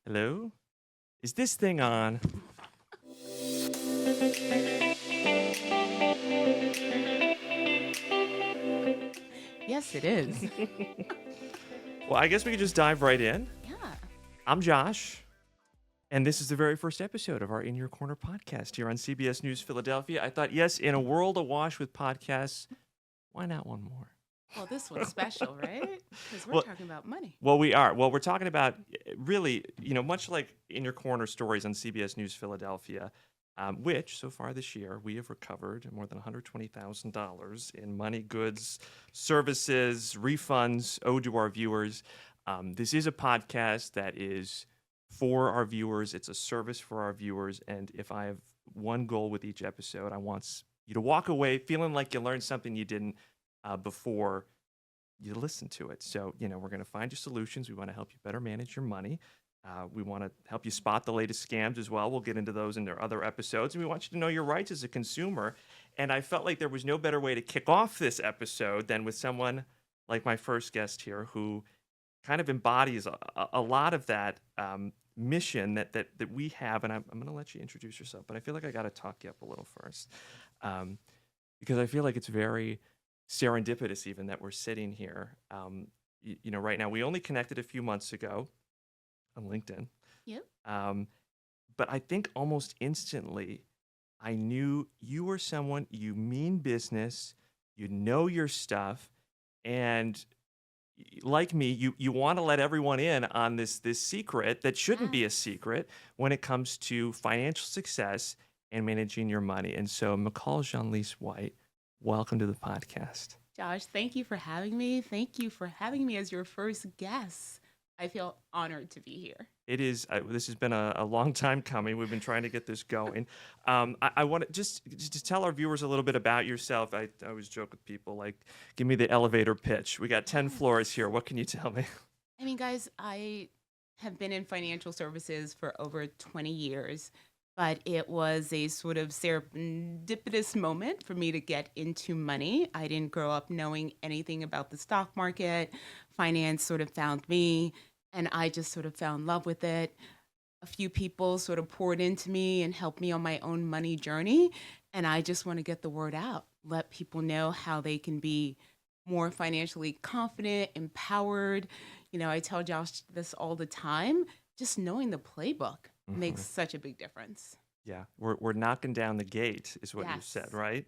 Hello? Is this thing on? Yes, it is. Well, I guess we could just dive right in. Yeah. I'm Josh, and this is the very first episode of our In Your Corner podcast here on CBS News Philadelphia. I thought, yes, in a world awash with podcasts, why not one more? Well, this one's special, right? Because we're Well, talking about money. well, we are. Well, we're talking about really, much like In Your Corner stories on CBS News Philadelphia, which so far this year we have recovered more than $120,000 in money, goods, services, refunds owed to our viewers. This is a podcast that is for our viewers. It's a service for our viewers. And if I have one goal with each episode, I want you to walk away feeling like you learned something you didn't before you listen to it. So, we're going to find you solutions. We want to help you better manage your money. We want to help you spot the latest scams as well. We'll get into those in their other episodes. And we want you to know your rights as a consumer. And I felt like there was no better way to kick off this episode than with someone like my first guest here who kind of embodies a lot of that mission that we have. And I'm going to let you introduce yourself, but I feel like I got to talk you up a little first um, because I feel like it's very serendipitous even that we're sitting here. Right now, we only connected a few months ago on LinkedIn. Yep. But I think almost instantly, I knew you were someone, you mean business, you know your stuff, and like me, you want to let everyone in on this secret that shouldn't be a Yes. secret when it comes to financial success and managing your money. And so, Mical Jeanlys-White, welcome to the podcast. Josh, thank you for having me. Thank you for having me as your first guest. I feel honored to be here. It is. This has been a long time coming. We've been trying to get this going. I want to just tell our viewers a little bit about yourself. I always joke with people like, give me the elevator pitch. We got 10 floors Yes. here. What can you tell me? I mean, guys, I have been in financial services for over 20 years, but it was a sort of serendipitous moment for me to get into money. I didn't grow up knowing anything about the stock market. Finance sort of found me, and I just sort of fell in love with it. A few people sort of poured into me and helped me on my own money journey, and I just want to get the word out, let people know how they can be more financially confident, empowered. I tell Josh this all the time. Just knowing the playbook makes Mhm. such a big difference. Yeah, we're knocking down the gate, is what you said, Yes. right?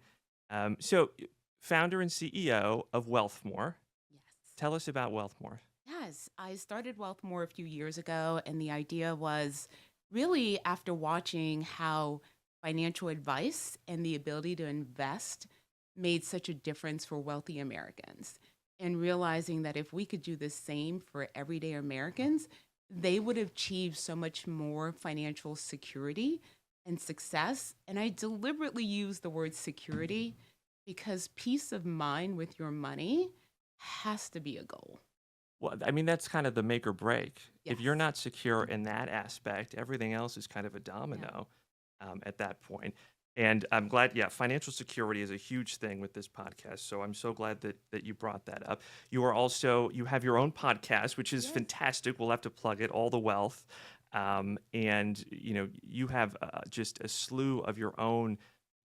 So, founder and CEO of Wealthmore. Yes. Tell us about Wealthmore. Yes. I started Wealthmore a few years ago, and the idea was really after watching how financial advice and the ability to invest made such a difference for wealthy Americans, and realizing that if we could do the same for everyday Americans, they would achieve so much more financial security and success. And I deliberately use the word security because peace of mind with your money has to be a goal. Well, I mean, that's kind of the make or break. If you're Yes. not secure in that aspect, everything else is kind of a Yeah. domino at that point. And I'm glad, yeah, financial security is a huge thing with this podcast. So I'm so glad that you brought that up. You have your own podcast, which is Yes. fantastic. We'll have to plug it, All the Wealth. And you have just a slew of your own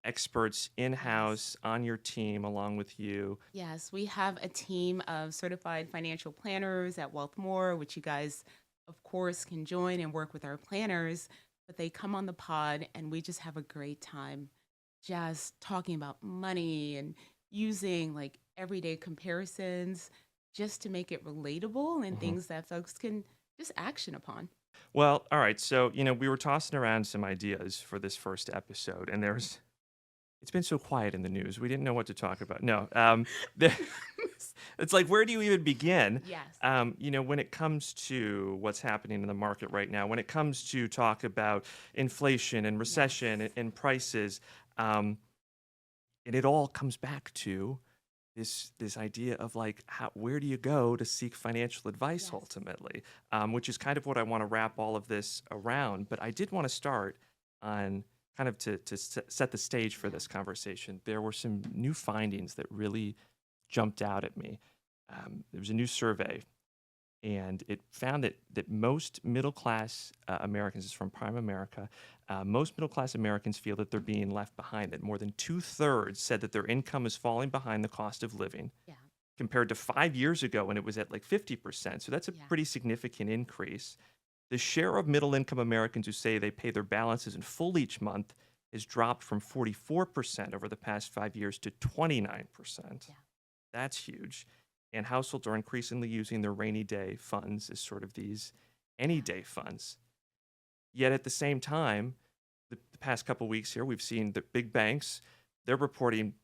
experts Yes. in-house on your team along with you. Yes, we have a team of certified financial planners at Wealthmore, which you guys, of course, can join and work with our planners. But they come on the pod, and we just have a great time just talking about money and using like everyday comparisons just to make it relatable and Mhm. things that folks can just action upon. Well, all right. So, we were tossing around some ideas for this first episode, and it's been so quiet in the news. We didn't know what to talk about. No, there, it's like, where do you even begin? Yes. When it comes to what's happening in the market right now, when it comes to talk about inflation and recession Yes. and prices, um, and it all comes back to this idea of like where do you go to seek financial advice Yes. ultimately, which is kind of what I want to wrap all of this around. But I did want to start on kind of to set the stage for Yeah. this conversation. There were some new findings that really jumped out at me. There was a new survey and it found that most middle class Americans, is from Prime America, most middle class Americans feel that they're being left behind. That more than 2/3 said that their income is falling behind the cost of living, Yeah. compared to 5 years ago when it was at like 50%. So that's a Yeah. pretty significant increase. The share of middle income Americans who say they pay their balances in full each month has dropped from 44% over the past 5 years to 29%. Yeah. That's huge. And households are increasingly using their rainy day funds as sort of these any Yeah. day funds. Yet at the same time, the past couple weeks here, we've seen the big banks, they're reporting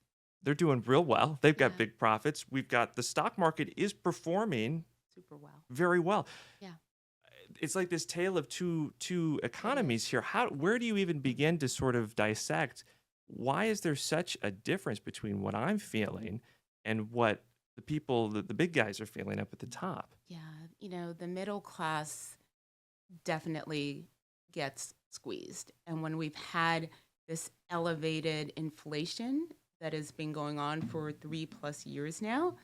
they're doing real well. They've got Yeah. big profits. We've got the stock market is performing Super well. very well. Yeah. It's like this tale of two It economies is. here. Where do you even begin to sort of dissect why is there such a difference between what I'm feeling and what the people, the big guys are feeling up at the top? Yeah. The middle class definitely gets squeezed. And when we've had this elevated inflation that has been going on for 3+ years now,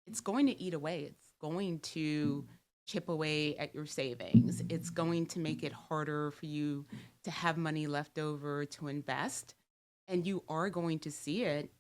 it's going to eat away. It's going to chip away at your savings. It's going to make it harder for you to have money left over to invest. And you are going to see it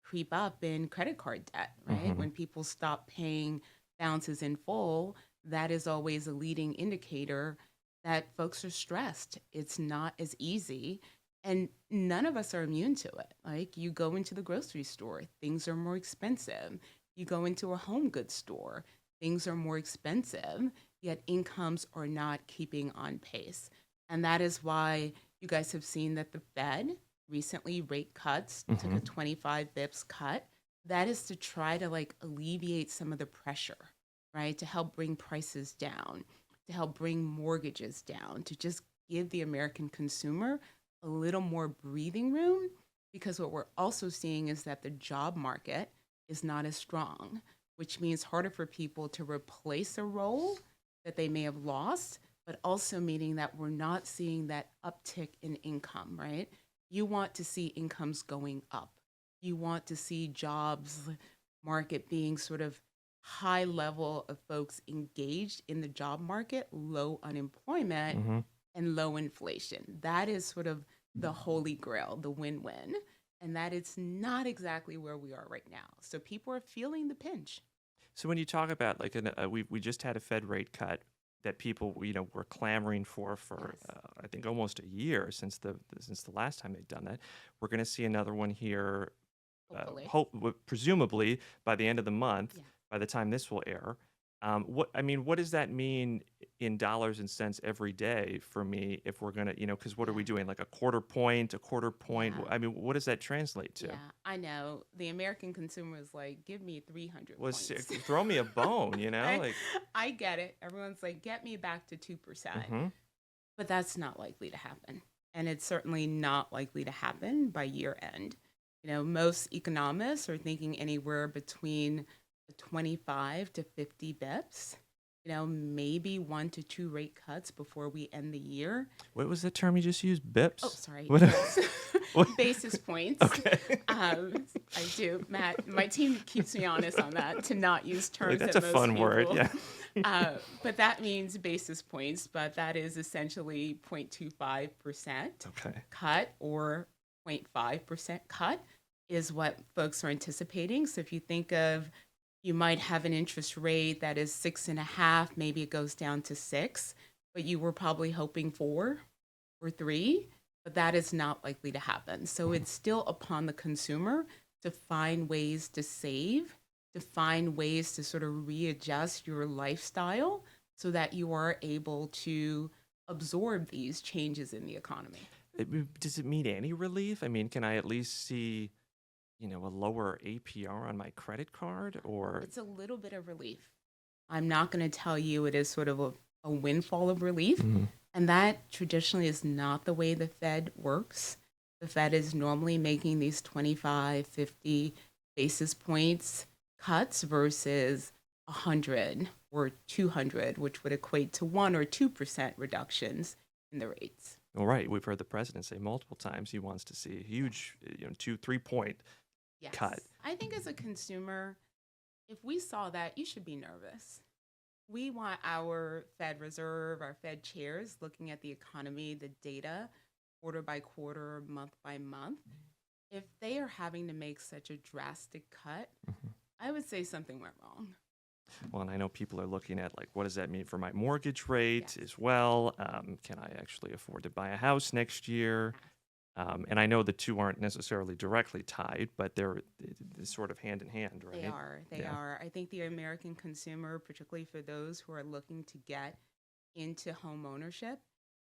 creep up in credit card debt, right? Hmm. When people stop paying balances in full, that is always a leading indicator that folks are stressed. It's not as easy. And none of us are immune to it. Like you go into the grocery store, things are more expensive. You go into a home goods store, things are more expensive, yet incomes are not keeping on pace. And that is why you guys have seen that the Fed recently rate cuts, took Hmm. a 25 bips cut. That is to try to like alleviate some of the pressure, right? To help bring prices down, to help bring mortgages down, to just give the American consumer a little more breathing room. Because what we're also seeing is that the job market is not as strong, which means harder for people to replace a role that they may have lost, but also meaning that we're not seeing that uptick in income, right? You want to see incomes going up. You want to see jobs market being sort of high level of folks engaged in the job market, low unemployment, Hmm. and low inflation. That is sort of the holy grail, the win-win. And that it's not exactly where we are right now. So people are feeling the pinch. So when you talk about like we just had a Fed rate cut that people were clamoring for Yes, I think almost a year since the last time they'd done that. We're going to see another one here, hopefully. presumably by the end of the month. Yeah. By the time this will air, what does that mean in dollars and cents every day for me if we're gonna, because what are we Yeah. doing? Like a quarter point, a quarter point? Yeah. I mean, what does that translate to? Yeah. I know. The American consumer is like, give me 300 Was points. throw me a bone, Right? like. I get it. Everyone's like, get me back to 2%. Hmm. But that's not likely to happen. And it's certainly not likely to happen by year end. Most economists are thinking anywhere between 25 to 50 bips, maybe 1 to 2 rate cuts before we end the year. What was the term you just used? Oh, Bips? sorry. What? Yes. What? Basis points. Okay. I do. Matt, my team keeps me honest on that to not use terms That's that a most fun people. word. Yeah. But that means basis points, but that is essentially 0.25% Okay. cut or 0.5% cut is what folks are anticipating. So if you think of, you might have an interest rate that is 6.5, maybe it goes down to 6, but you were probably hoping 4 or 3, but that is not likely to happen. So it's still upon the consumer to find ways to save, to find ways to sort of readjust your lifestyle so that you are able to absorb these changes in the economy. Does it mean any relief? I mean, can I at least see, a lower APR on my credit card or? It's a little bit of relief. I'm not going to tell you it is sort of a windfall of relief. Mhm. And that traditionally is not the way the Fed works. The Fed is normally making these 25, 50 basis points cuts versus 100 or 200, which would equate to 1 or 2% reductions in the rates. All right. We've heard the president say multiple times he wants to see a huge, 2-3 point Yes. cut. I think as a consumer, if we saw that, you should be nervous. We want our Fed Reserve, our Fed chairs looking at the economy, the data, quarter by quarter, month by month. If they are having to make such a drastic cut, Mhm. I would say something went wrong. Well, and I know people are looking at like, what does that mean for my mortgage rate Yes. as well? Can I actually afford to buy a house next year? Yes. And I know the two aren't necessarily directly tied, but they're sort of hand in hand, They right? are. They Yeah. are. I think the American consumer, particularly for those who are looking to get into home ownership,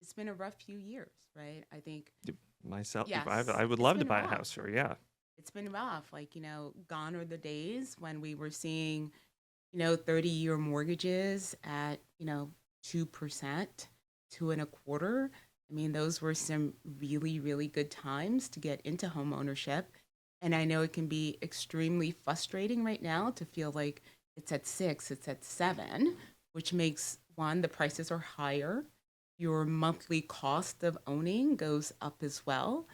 it's been a rough few years, right? I think, Myself, yes, I would it's love to been buy a rough. house here. Yeah. It's been rough. Like, gone are the days when we were seeing 30-year mortgages at, 2%, two and a quarter. I mean, those were some really, really good times to get into home ownership. And I know it can be extremely frustrating right now to feel like it's at six, it's at seven, which makes one, the prices are higher. Your monthly cost of owning goes up as well.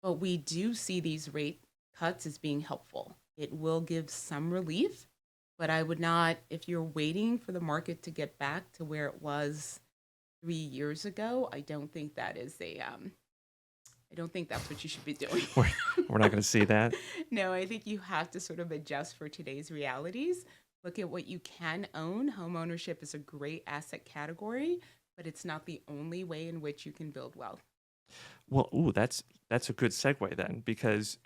But we do see these rate cuts as being helpful. It will give some relief, but I would not, if you're waiting for the market to get back to where it was 3 years ago, I don't think that's what you should be doing. We're, we're not going to see that. No, I think you have to sort of adjust for today's realities. Look at what you can own. Home ownership is a great asset category, but it's not the only way in which you can build wealth. Well, ooh, that's a good segue then, because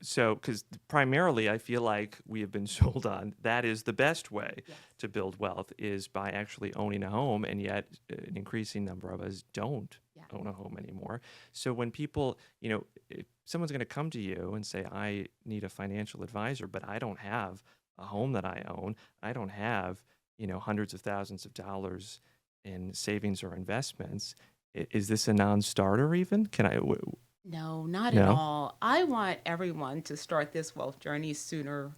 primarily I feel like we have been sold on that is the best way Yes. to build wealth is by actually owning a home, and yet an increasing number of us don't Yeah. own a home anymore. So when people, if someone's going to come to you and say, "I need a financial advisor, but I don't have a home that I own, I don't have, hundreds of thousands of dollars in savings or investments." Is this a non-starter even? No, not at No? all. I want everyone to start this wealth journey sooner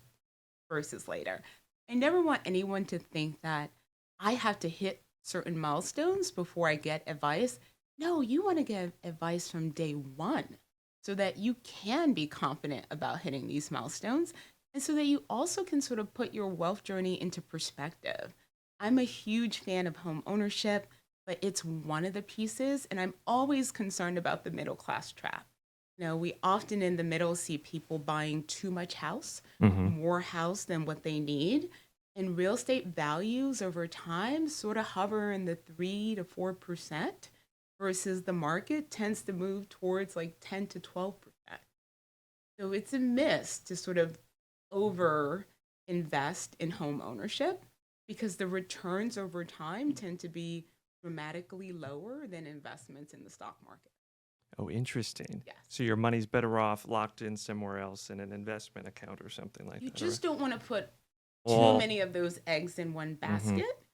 versus later. I never want anyone to think that I have to hit certain milestones before I get advice. No, you want to get advice from day one so that you can be confident about hitting these milestones and so that you also can sort of put your wealth journey into perspective. I'm a huge fan of home ownership, but it's one of the pieces, and I'm always concerned about the middle class trap. We often in the middle see people buying too much house, Hmm. more house than what they need. And real estate values over time sort of hover in the 3 to 4% versus the market tends to move towards like 10 to 12%. So it's a miss to sort of over invest in home ownership because the returns over time tend to be dramatically lower than investments in the stock market. Oh, interesting. Yes. So your money's better off locked in somewhere else in an investment account or something like You that, or just don't want to put too all. many of those eggs in one Hmm. basket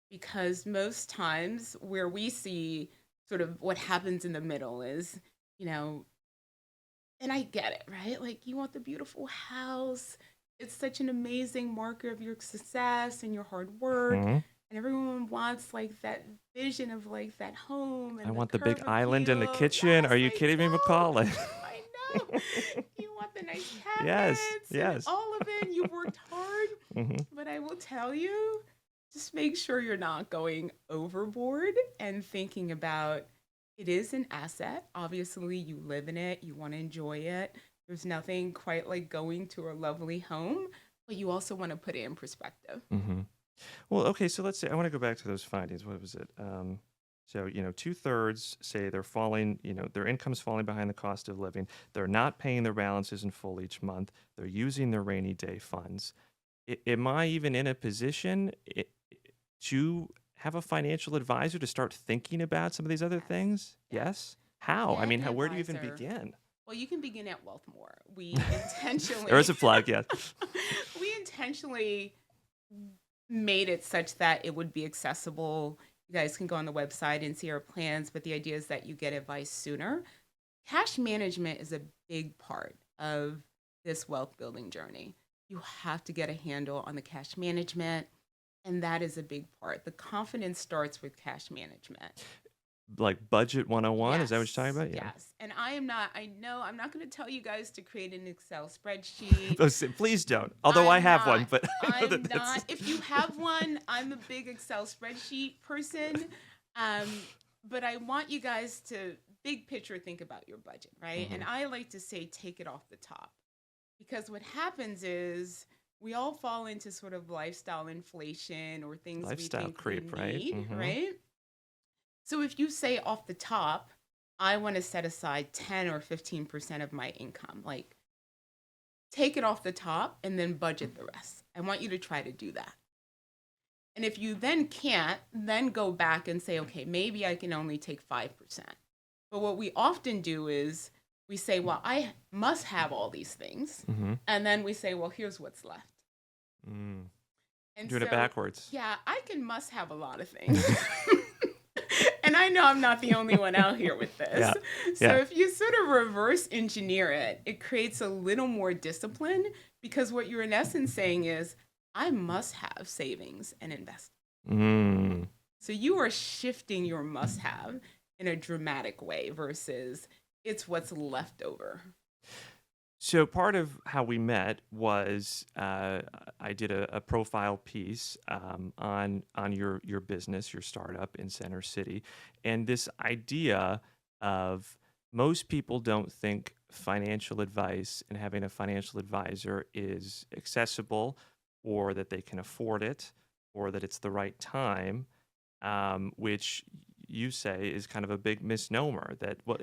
because most times where we see sort of what happens in the middle is, you know, and I get it, right? Like you want the beautiful house. It's such an amazing marker of your success and your hard work. Hmm. And everyone wants like that vision of like that home I and the want the big curb island in the appeal. kitchen. Yes, Are you I kidding me, know. McCall? I know. You want the nice Yes, cabinets and yes. all of it. You've worked hard. Hmm. But I will tell you, just make sure you're not going overboard and thinking about it is an asset. Obviously, you live in it, you want to enjoy it. There's nothing quite like going to a lovely home, but you also want to put it in perspective. Hmm. Well, okay, so let's say I want to go back to those findings. What was it? So, 2/3 say they're falling, their income's falling behind the cost of living. They're not paying their balances in full each month. They're using their rainy day funds. Am I even in a position to have a financial advisor to start thinking about some of these other Yes. things? Yes. Yes. How? I Get mean, an where do you even advisor. begin? Well, you can begin at Wealthmore. We There is intentionally a plug, yes. we intentionally made it such that it would be accessible. You guys can go on the website and see our plans, but the idea is that you get advice sooner. Cash management is a big part of this wealth building journey. You have to get a handle on the cash management, and that is a big part. The confidence starts with cash management. like Budget 101. Is that what you're Yes, talking about? Yeah. yes. And I know I'm not going to tell you guys to create an Excel spreadsheet. Listen, please don't. Although I I'm have one, not. but I know that I'm that's not. If you have one, I'm a big Excel spreadsheet person. Um, but I want you guys to big picture think about your budget, right? And Mhm. I like to say take it off the top. Because what happens is we all fall into sort of lifestyle inflation or things we Lifestyle think we creep, right? need, Hmm. right? So if you say off the top, I want to set aside 10 or 15% of my income, like take it off the top and then budget the rest. I want you to try to do that. And if you then can't, then go back and say, okay, maybe I can only take 5%. But what we often do is we say, well, I must have all these things. Hmm. And then we say, well, here's what's left. Mm. And Doing it so, backwards. yeah, I can must have a lot of things. And I know I'm not the only one out here with this. Yeah. So Yeah. if you sort of reverse engineer it, it creates a little more discipline because what you're in essence saying is, I must have savings and invest. Mm. So you are shifting your must have in a dramatic way versus it's what's left over. So part of how we met was I did a profile piece on your business, your startup in Center City, and this idea of most people don't think financial advice and having a financial advisor is accessible, or that they can afford it, or that it's the right time, which you say is kind of a big misnomer. That, well,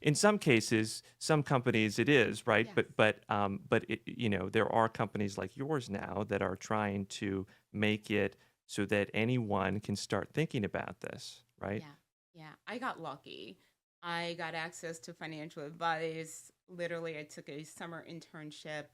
in some cases, some companies it is, right, Yes. but it, there are companies like yours now that are trying to make it so that anyone can start thinking about this, right? Yeah. Yeah. I got lucky. I got access to financial advice. Literally, I took a summer internship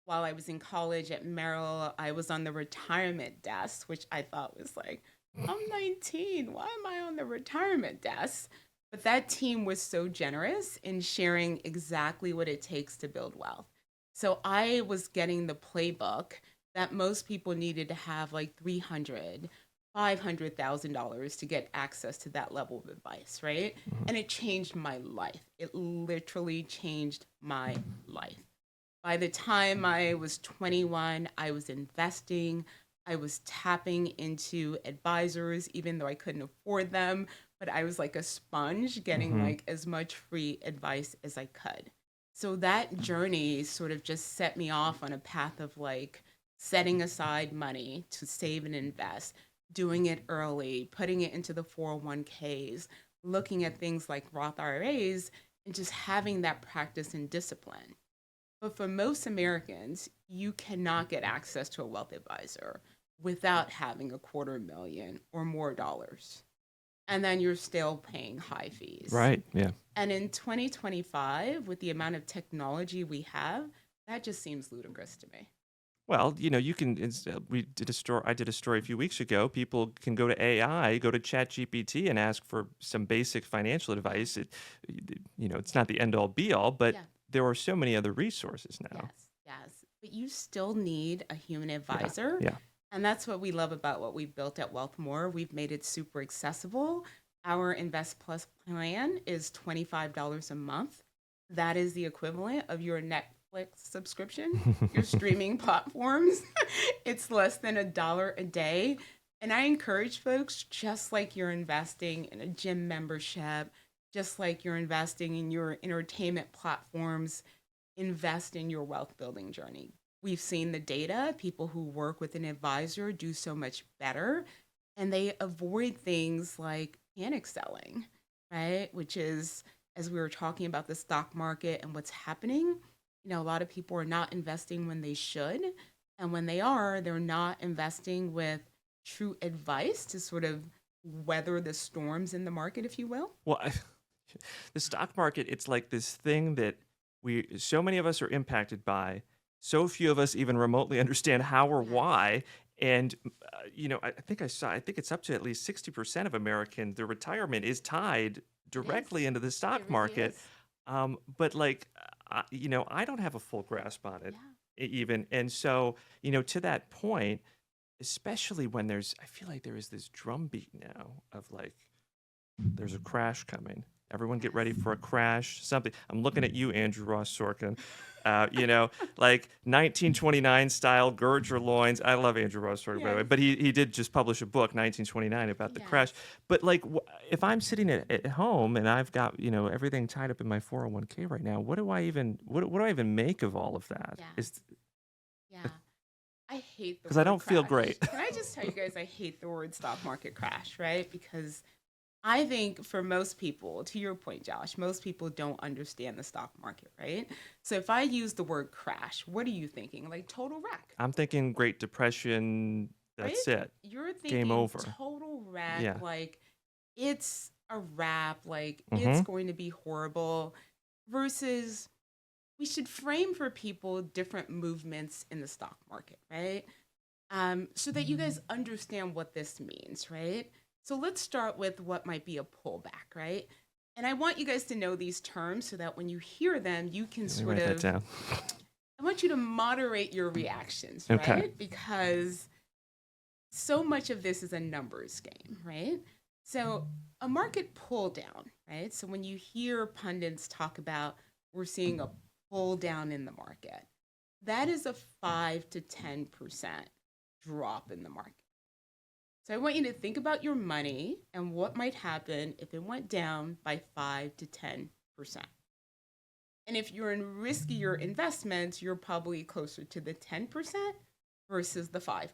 while I was in college at Merrill. I was on the retirement desk, which I thought was like, I'm 19. Why am I on the retirement desk? But that team was so generous in sharing exactly what it takes to build wealth. So I was getting the playbook that most people needed to have like 300, $500,000 to get access to that level of advice, right? Mhm. And it changed my life. It literally changed my life. By the time I was 21, I was investing. I was tapping into advisors, even though I couldn't afford them. But I was like a sponge, getting Mhm. like as much free advice as I could. So that journey sort of just set me off on a path of like setting aside money to save and invest, doing it early, putting it into the 401ks, looking at things like Roth IRAs, and just having that practice and discipline. But for most Americans, you cannot get access to a wealth advisor without having a quarter million or more dollars. And then you're still paying high fees. Right. Yeah. And in 2025, with the amount of technology we have, that just seems ludicrous to me. Well, you can. We did a story. I did a story a few weeks ago. People can go to AI, go to ChatGPT, and ask for some basic financial Yeah. advice. It's not the end all be all, but Yeah. there are so many other resources now. Yes. Yes. But you still need a human Yeah. advisor. Yeah. And that's what we love about what we've built at Wealthmore. We've made it super accessible. Our Invest Plus plan is $25 a month. That is the equivalent of your Netflix subscription, your streaming platforms. It's less than $1 a day. And I encourage folks, just like you're investing in a gym membership, just like you're investing in your entertainment platforms, invest in your wealth building journey. We've seen the data. People who work with an advisor do so much better and they avoid things like panic selling, right? Which is, as we were talking about the stock market and what's happening, a lot of people are not investing when they should. And when they are, they're not investing with true advice to sort of weather the storms in the market, if you will. Well, the stock market, it's like this thing that so many of us are impacted by. So few of us even remotely understand how or Yes. why. And I think it's up to at least 60% of American, their retirement is tied It is. directly into the It stock really market. is. But like, I don't have a full grasp on it Yeah. even. And so, to that point, especially when I feel like there is this drumbeat now of like, there's a crash coming. Everyone get ready for a crash, something. I'm looking at you, Andrew Ross Sorkin. You know, like 1929 style, gird your loins. I love Andrew Ross Sorkin, by the way, Yes. but he did just publish a book, 1929, about the crash. Yes. But like, if I'm sitting at home and I've got, you know, everything tied up in my 401k right now, what do I even what do I even make of all of that? Yeah. Is Yeah. I hate the because I word don't feel crash. great. Can I just tell you guys I hate the word stock market crash, right? Because I think for most people, to your point, Josh, most people don't understand the stock market, right? So if I use the word crash, what are you thinking? Like total wreck, I'm thinking Great Depression. right? That's it. You're Game thinking over. total wreck, Yeah. like it's a wrap, like it's Mm-hmm. going to be horrible, versus we should frame for people different movements in the stock market, right? So that you guys understand what this means, right? So let's start with what might be a pullback, right? And I want you guys to know these terms so that when you hear them, you can Let me sort write that of, down. I want you to moderate your reactions, Okay. right? Because so much of this is a numbers game, right? So a market pull down, right? So when you hear pundits talk about we're seeing a pull down in the market, that is a 5 to 10% drop in the market. So I want you to think about your money and what might happen if it went down by 5 to 10%. And if you're in riskier investments, you're probably closer to the 10% versus the 5%.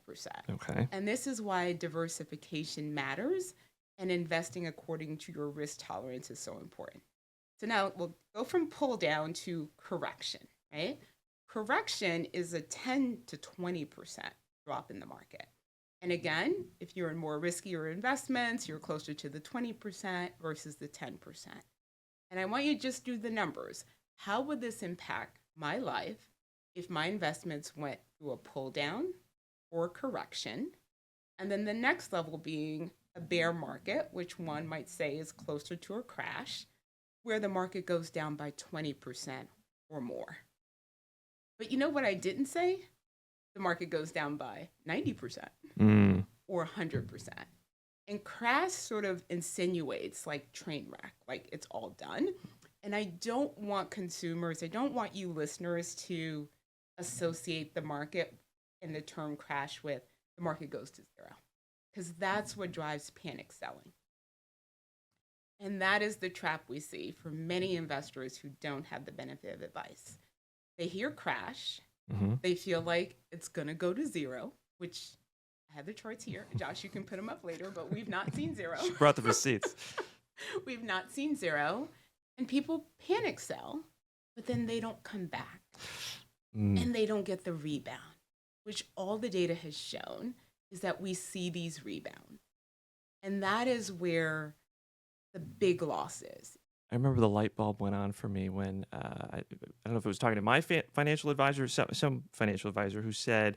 Okay. And this is why diversification matters and investing according to your risk tolerance is so important. So now we'll go from pull down to correction, right? Correction is a 10 to 20% drop in the market. And again, if you're in more riskier investments, you're closer to the 20% versus the 10%. And I want you to just do the numbers. How would this impact my life if my investments went through a pull down or correction? And then the next level being a bear market, which one might say is closer to a crash, where the market goes down by 20% or more. But you know what I didn't say? The market goes down by 90% Mm. or 100%. And crash sort of insinuates like train wreck, like it's all done. And I don't want consumers, I don't want you listeners to associate the market and the term crash with the market goes to zero, because that's what drives panic selling. And that is the trap we see for many investors who don't have the benefit of advice. They hear crash, Mm-hmm. they feel like it's going to go to zero, which I have the charts here. Josh, you can put them up later, but we've not seen zero. She brought the receipts. We've not seen zero. And people panic sell, but then they don't come back Mm. and they don't get the rebound, which all the data has shown is that we see these rebounds. And that is where the big loss is. I remember the light bulb went on for me when I don't know if it was talking to my financial advisor, or some financial advisor who said,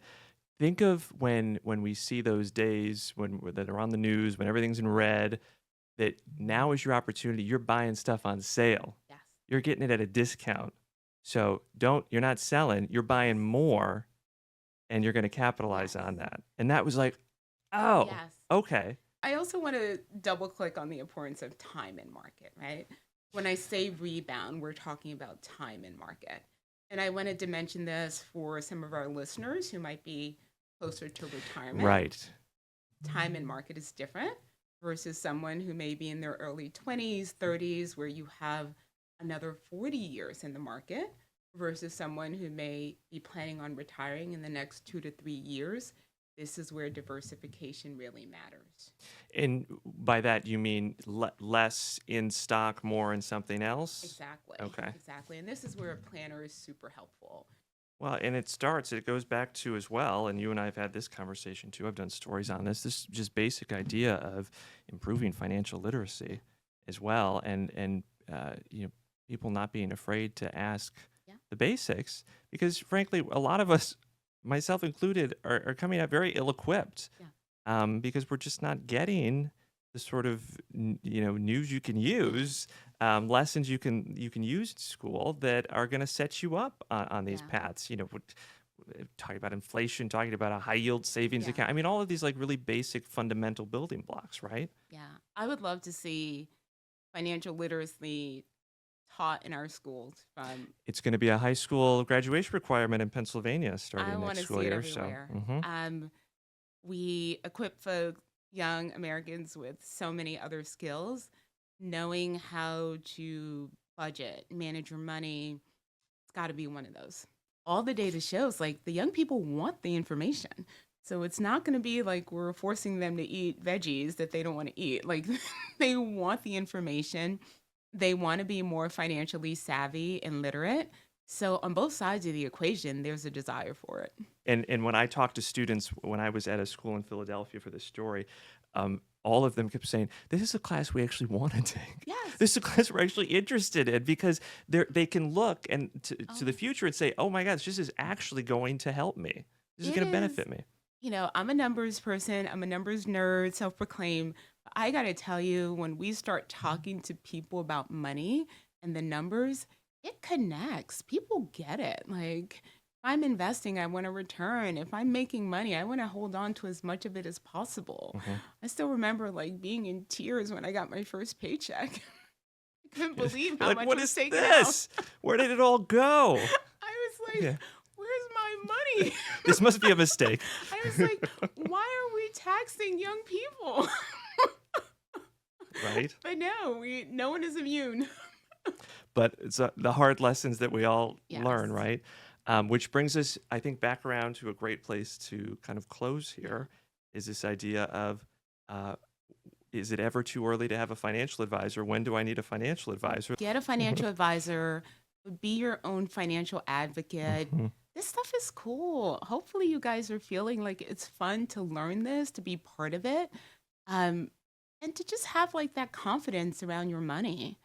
think of when we see those days when that are on the news, when everything's in red, that now is your opportunity. You're buying stuff on sale. Yes. You're getting it at a discount. So you're not selling, you're buying more, and you're going to capitalize Yes. on that. And that was like, oh, Yes. okay. I also want to double click on the importance of time in market, right? When I say rebound, we're talking about time in market. And I wanted to mention this for some of our listeners who might be closer to retirement. Right. Time in market is different versus someone who may be in their early 20s, 30s, where you have another 40 years in the market, versus someone who may be planning on retiring in the next 2 to 3 years. This is where diversification really matters. And by that, you mean less in stock, more in something else? Exactly. Okay. Exactly. And this is where a planner is super helpful. Well, and it goes back to as well, and you and I have had this conversation too. I've done stories on this just basic idea of improving financial literacy as well, and people not being afraid to ask Yeah. the basics, because frankly, a lot of us, myself included, are coming out very ill-equipped, because we're just not getting the sort of news you can use, lessons you can use at school that are going to set you up on these Yeah. paths. Talking about inflation, talking about a high yield savings Yeah. account. I mean, all of these like really basic fundamental building blocks, right? Yeah. I would love to see financial literacy taught in our schools from It's going to be a high school graduation requirement in Pennsylvania I starting want next to school see it year. So, everywhere. mhm. We equip folks, young Americans, with so many other skills. Knowing how to budget, manage your money, it's got to be one of those. All the data shows like the young people want the information. So it's not going to be like we're forcing them to eat veggies that they don't want to eat. Like they want the information. They want to be more financially savvy and literate. So on both sides of the equation, there's a desire for it. And when I talked to students when I was at a school in Philadelphia for this story, all of them kept saying, "This is a class we actually want to take. Yes. This is a class we're actually interested in because they can look and to the Oh, future and say, oh my gosh, this is actually going to help me. This is it going to is. benefit me." I'm a numbers person. I'm a numbers nerd, self-proclaimed. I got to tell you, when we start talking to people about money and the numbers, it connects. People get it. Like, if I'm investing, I want a return. If I'm making money, I want to hold on to as much of it as possible. Mhm. I still remember like being in tears when I got my first paycheck. I couldn't believe You're how like, much what was is taken out. this? Where did it all go? I was like, Yeah. where's my money? This must be a mistake. I was like, why are we taxing young people? Right? But no one is immune. But it's the hard lessons that we all learn, Yes. right? Which brings us, I think, back around to a great place to kind of close here is this idea of is it ever too early to have a financial advisor? When do I need a financial advisor? Get a financial advisor, be your own financial advocate. Mhm. This stuff is cool. Hopefully, you guys are feeling like it's fun to learn this, to be part of it, um, and to just have like that confidence around your money.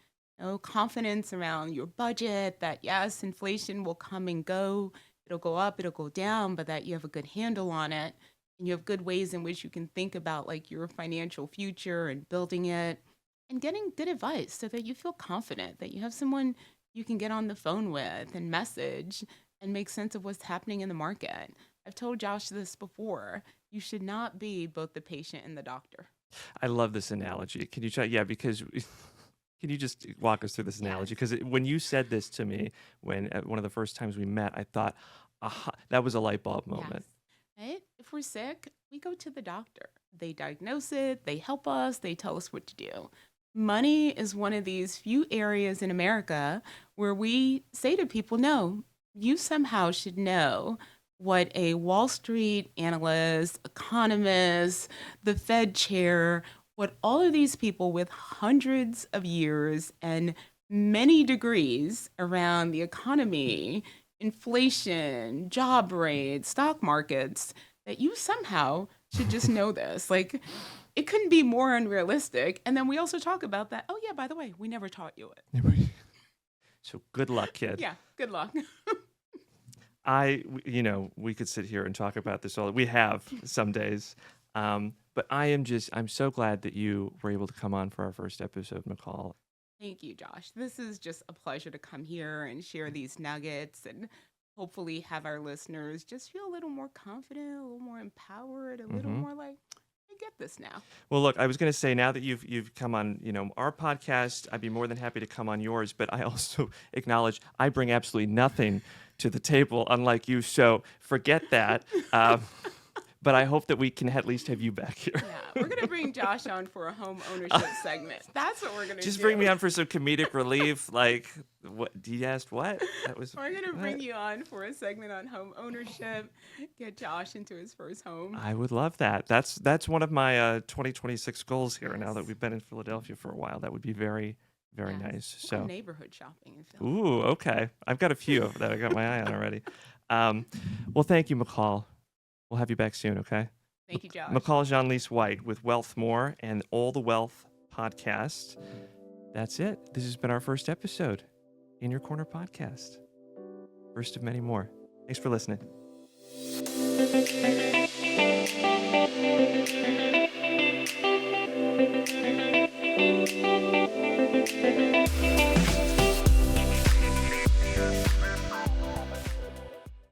Confidence around your budget that yes, inflation will come and go. It'll go up, it'll go down, but that you have a good handle on it and you have good ways in which you can think about like your financial future and building it and getting good advice so that you feel confident that you have someone you can get on the phone with and message and make sense of what's happening in the market. I've told Josh this before. You should not be both the patient and the doctor. I love this analogy. Can you try? Yeah, because can you just walk us through this analogy? Yes. Because when you said this to me, when at one of the first times we met, I thought, aha, that was a light bulb moment. Yes. Right? If we're sick, we go to the doctor. They diagnose it, they help us, they tell us what to do. Money is one of these few areas in America where we say to people, no, you somehow should know what a Wall Street analyst, economist, the Fed chair, what all of these people with hundreds of years and many degrees around the economy, inflation, job rates, stock markets, that you somehow should just know this. Like, it couldn't be more unrealistic. And then we also talk about that. Oh, yeah, by the way, we never taught you it. So good luck, kid. Yeah, good luck. We could sit here and talk about this all. We have some days. But I'm so glad that you were able to come on for our first episode, Mical. Thank you, Josh. This is just a pleasure to come here and share these nuggets and hopefully have our listeners just feel a little more confident, a little more empowered, a little more like, I get this now. Well, look, I was going to say now that you've come on, our podcast, I'd be more than happy to come on yours. But I also acknowledge I bring absolutely nothing to the table, unlike you. So forget that. But I hope that we can at least have you back here. Yeah, we're going to bring Josh on for a home ownership segment. That's what we're going to do. Just bring me on for some comedic relief. Like, what? You asked what? That was. We're going to bring what? you on for a segment on home ownership, get Josh into his first home. I would love that. That's one of my 2026 goals here. Now that Yes. we've been in Philadelphia for a while, that would be very, very Yes. nice. We'll go So, neighborhood shopping in Philadelphia. ooh, okay. I've got a few that I got my eye on already. Well, thank you, Mical. We'll have you back soon. Okay. Thank you, Josh. Mical Jeanlys-White with Wealthmore and All the Wealth podcast. That's it. This has been our first episode in Your Corner podcast. First of many more. Thanks for listening.